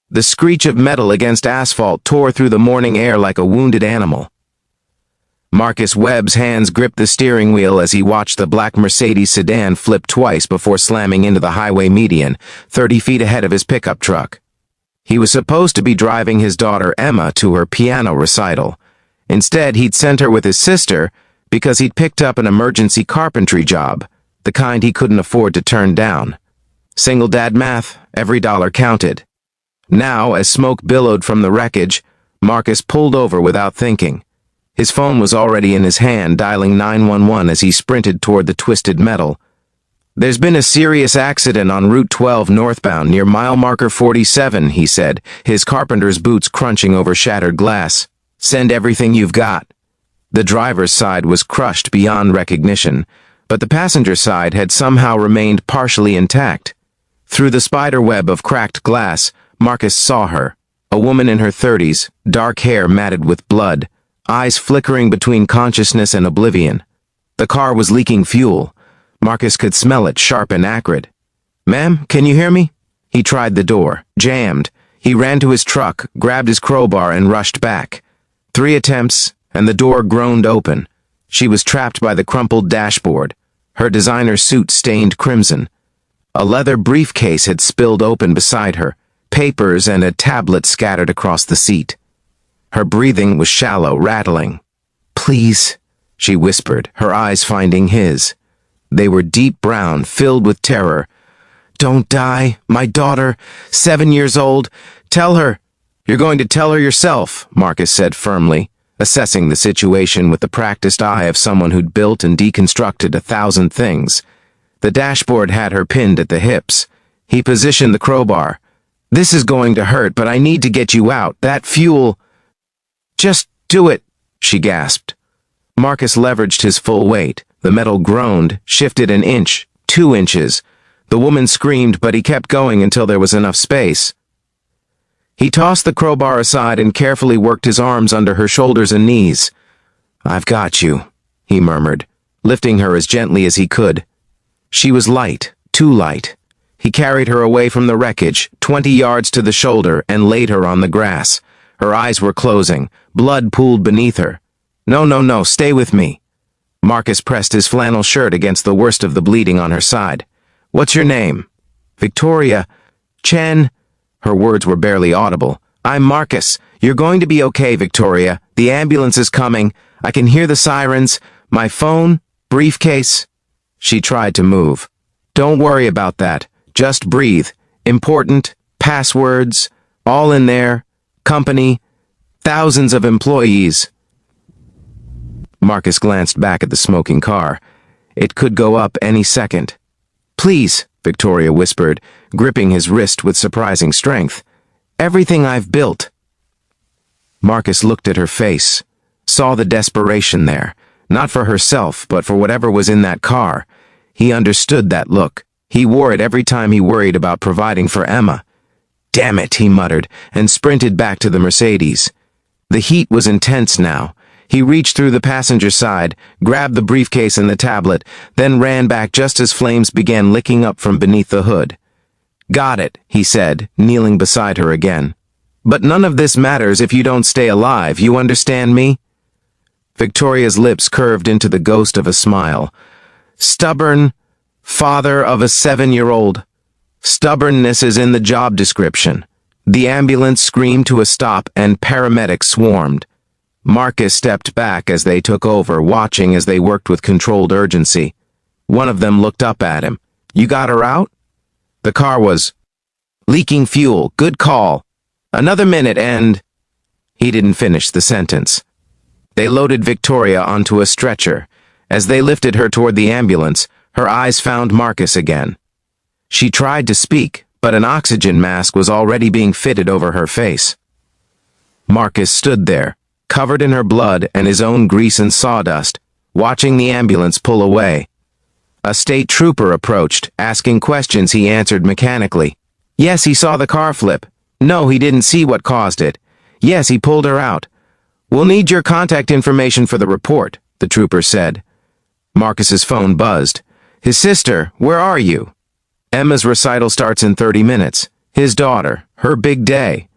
The screech of metal against asphalt tore through the morning air like a wounded animal. Marcus Webb's hands gripped the steering wheel as he watched the black Mercedes sedan flip twice before slamming into the highway median, 30 feet ahead of his pickup truck. He was supposed to be driving his daughter Emma to her piano recital. Instead, he'd sent her with his sister because he'd picked up an emergency carpentry job, the kind he couldn't afford to turn down. Single dad math, every dollar counted. Now, as smoke billowed from the wreckage, Marcus pulled over without thinking. His phone was already in his hand, dialing 911 as he sprinted toward the twisted metal. "There's been a serious accident on Route 12 northbound near mile marker 47, he said, his carpenter's boots crunching over shattered glass. "Send everything you've got." The driver's side was crushed beyond recognition, but the passenger side had somehow remained partially intact. Through the spider web of cracked glass, Marcus saw her, a woman in her 30s, dark hair matted with blood, eyes flickering between consciousness and oblivion. The car was leaking fuel. Marcus could smell it, sharp and acrid. "Ma'am, can you hear me?" He tried the door, jammed. He ran to his truck, grabbed his crowbar, and rushed back. 3 attempts, and the door groaned open. She was trapped by the crumpled dashboard, her designer suit stained crimson. A leather briefcase had spilled open beside her, papers and a tablet scattered across the seat. Her breathing was shallow, rattling. "Please," she whispered, her eyes finding his. They were deep brown, filled with terror. "Don't die, my daughter, 7 years old. Tell her." "You're going to tell her yourself," Marcus said firmly, assessing the situation with the practiced eye of someone who'd built and deconstructed 1,000 things. The dashboard had her pinned at the hips. He positioned the crowbar. "This is going to hurt, but I need to get you out. That fuel—" "Just do it," she gasped. Marcus leveraged his full weight. The metal groaned, shifted an inch, 2 inches. The woman screamed, but he kept going until there was enough space. He tossed the crowbar aside and carefully worked his arms under her shoulders and knees. "I've got you," he murmured, lifting her as gently as he could. She was light, too light. He carried her away from the wreckage, 20 yards to the shoulder, and laid her on the grass. Her eyes were closing. Blood pooled beneath her. No, stay with me." Marcus pressed his flannel shirt against the worst of the bleeding on her side. "What's your name?" "Victoria. Chen." Her words were barely audible. "I'm Marcus. You're going to be okay, Victoria. The ambulance is coming. I can hear the sirens. My phone, briefcase." She tried to move. "Don't worry about that. Just breathe. Important, passwords, all in there. Company, thousands of employees." Marcus glanced back at the smoking car. It could go up any second. "Please," Victoria whispered, gripping his wrist with surprising strength. "Everything I've built." Marcus looked at her face, saw the desperation there, not for herself, but for whatever was in that car. He understood that look. He wore it every time he worried about providing for Emma. "Damn it," he muttered, and sprinted back to the Mercedes. The heat was intense now. He reached through the passenger side, grabbed the briefcase and the tablet, then ran back just as flames began licking up from beneath the hood. "Got it," he said, kneeling beside her again. "But none of this matters if you don't stay alive, you understand me?" Victoria's lips curved into the ghost of a smile. "Stubborn, father of a 7-year-old. Stubbornness is in the job description." The ambulance screamed to a stop and paramedics swarmed. Marcus stepped back as they took over, watching as they worked with controlled urgency. One of them looked up at him. "You got her out?" The car was leaking fuel. "Good call. Another minute and—" He didn't finish the sentence. They loaded Victoria onto a stretcher. As they lifted her toward the ambulance, her eyes found Marcus again. She tried to speak, but an oxygen mask was already being fitted over her face. Marcus stood there, covered in her blood and his own grease and sawdust, watching the ambulance pull away. A state trooper approached, asking questions he answered mechanically. Yes, he saw the car flip. No, he didn't see what caused it. Yes, he pulled her out. We'll need your contact information for the report, the trooper said. Marcus's phone buzzed. His sister, where are you? Emma's recital starts in 30 minutes. His daughter, her big day.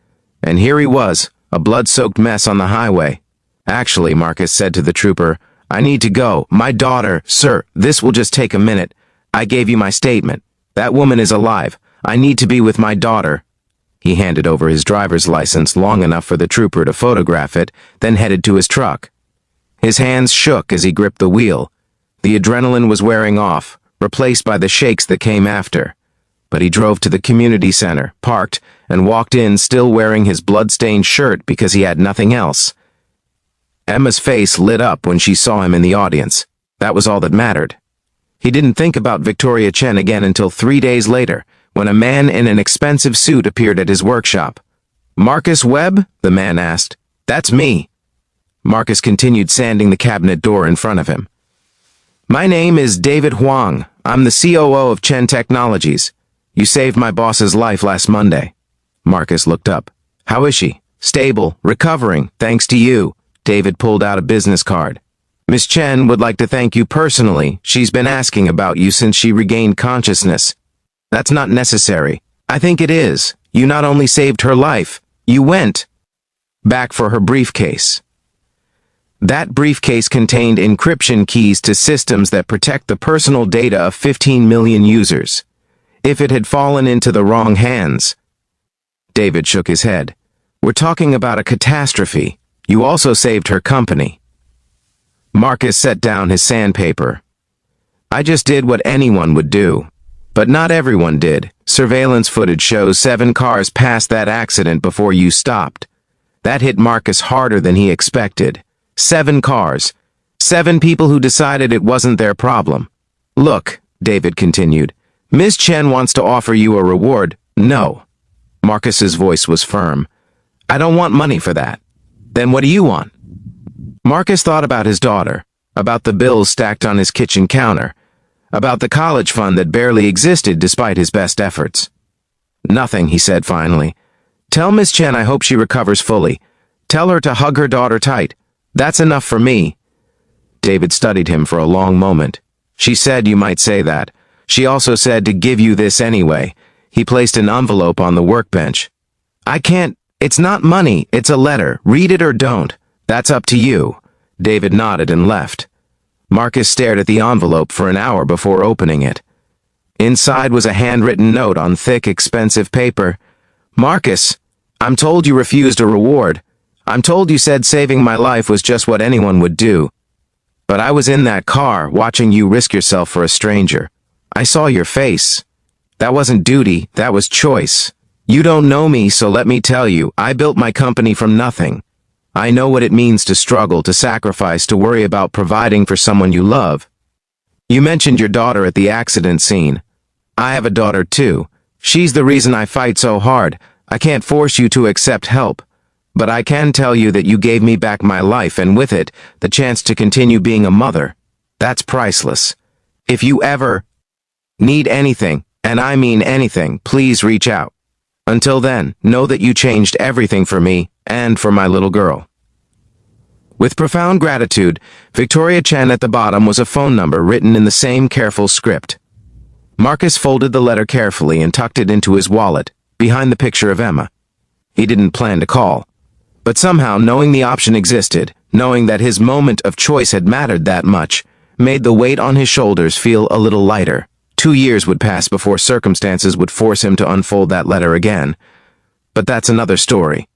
And here he was, a blood-soaked mess on the highway. Actually, Marcus said to the trooper, I need to go. My daughter, sir, this will just take a minute. I gave you my statement. That woman is alive. I need to be with my daughter. He handed over his driver's license long enough for the trooper to photograph it, then headed to his truck. His hands shook as he gripped the wheel. The adrenaline was wearing off, replaced by the shakes that came after. But he drove to the community center, parked, and walked in still wearing his blood-stained shirt because he had nothing else. Emma's face lit up when she saw him in the audience. That was all that mattered. He didn't think about Victoria Chen again until 3 days later, when a man in an expensive suit appeared at his workshop. Marcus Webb? The man asked. That's me. Marcus continued sanding the cabinet door in front of him. My name is David Huang. I'm the COO of Chen Technologies. You saved my boss's life last Monday. Marcus looked up. How is she? Stable, recovering, thanks to you. David pulled out a business card. Miss Chen would like to thank you personally. She's been asking about you since she regained consciousness. That's not necessary. I think it is. You not only saved her life, you went back for her briefcase. That briefcase contained encryption keys to systems that protect the personal data of 15 million users. If it had fallen into the wrong hands. David shook his head. We're talking about a catastrophe. You also saved her company. Marcus set down his sandpaper. I just did what anyone would do. But not everyone did. Surveillance footage shows 7 cars passed that accident before you stopped. That hit Marcus harder than he expected. 7 cars. 7 people who decided it wasn't their problem. Look, David continued, Ms. Chen wants to offer you a reward. No. Marcus's voice was firm. I don't want money for that. Then what do you want? Marcus thought about his daughter, about the bills stacked on his kitchen counter, about the college fund that barely existed despite his best efforts. Nothing, he said finally. Tell Miss Chen I hope she recovers fully. Tell her to hug her daughter tight. That's enough for me. David studied him for a long moment. She said you might say that. She also said to give you this anyway. He placed an envelope on the workbench. I can't. It's not money. It's a letter. Read it or don't. That's up to you. David nodded and left. Marcus stared at the envelope for an hour before opening it. Inside was a handwritten note on thick, expensive paper. Marcus, I'm told you refused a reward. I'm told you said saving my life was just what anyone would do. But I was in that car, watching you risk yourself for a stranger. I saw your face. That wasn't duty, that was choice. You don't know me, so let me tell you, I built my company from nothing. I know what it means to struggle, to sacrifice, to worry about providing for someone you love. You mentioned your daughter at the accident scene. I have a daughter too. She's the reason I fight so hard. I can't force you to accept help. But I can tell you that you gave me back my life and with it, the chance to continue being a mother. That's priceless. If you ever need anything, and I mean anything, please reach out. Until then, know that you changed everything for me and for my little girl. With profound gratitude, Victoria Chen at the bottom was a phone number written in the same careful script. Marcus folded the letter carefully and tucked it into his wallet, behind the picture of Emma. He didn't plan to call. But somehow, knowing the option existed, knowing that his moment of choice had mattered that much, made the weight on his shoulders feel a little lighter. 2 years would pass before circumstances would force him to unfold that letter again. But that's another story.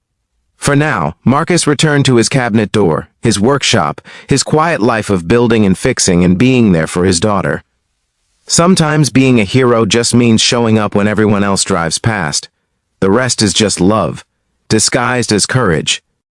For now, Marcus returned to his cabinet door, his workshop, his quiet life of building and fixing and being there for his daughter. Sometimes being a hero just means showing up when everyone else drives past. The rest is just love, disguised as courage.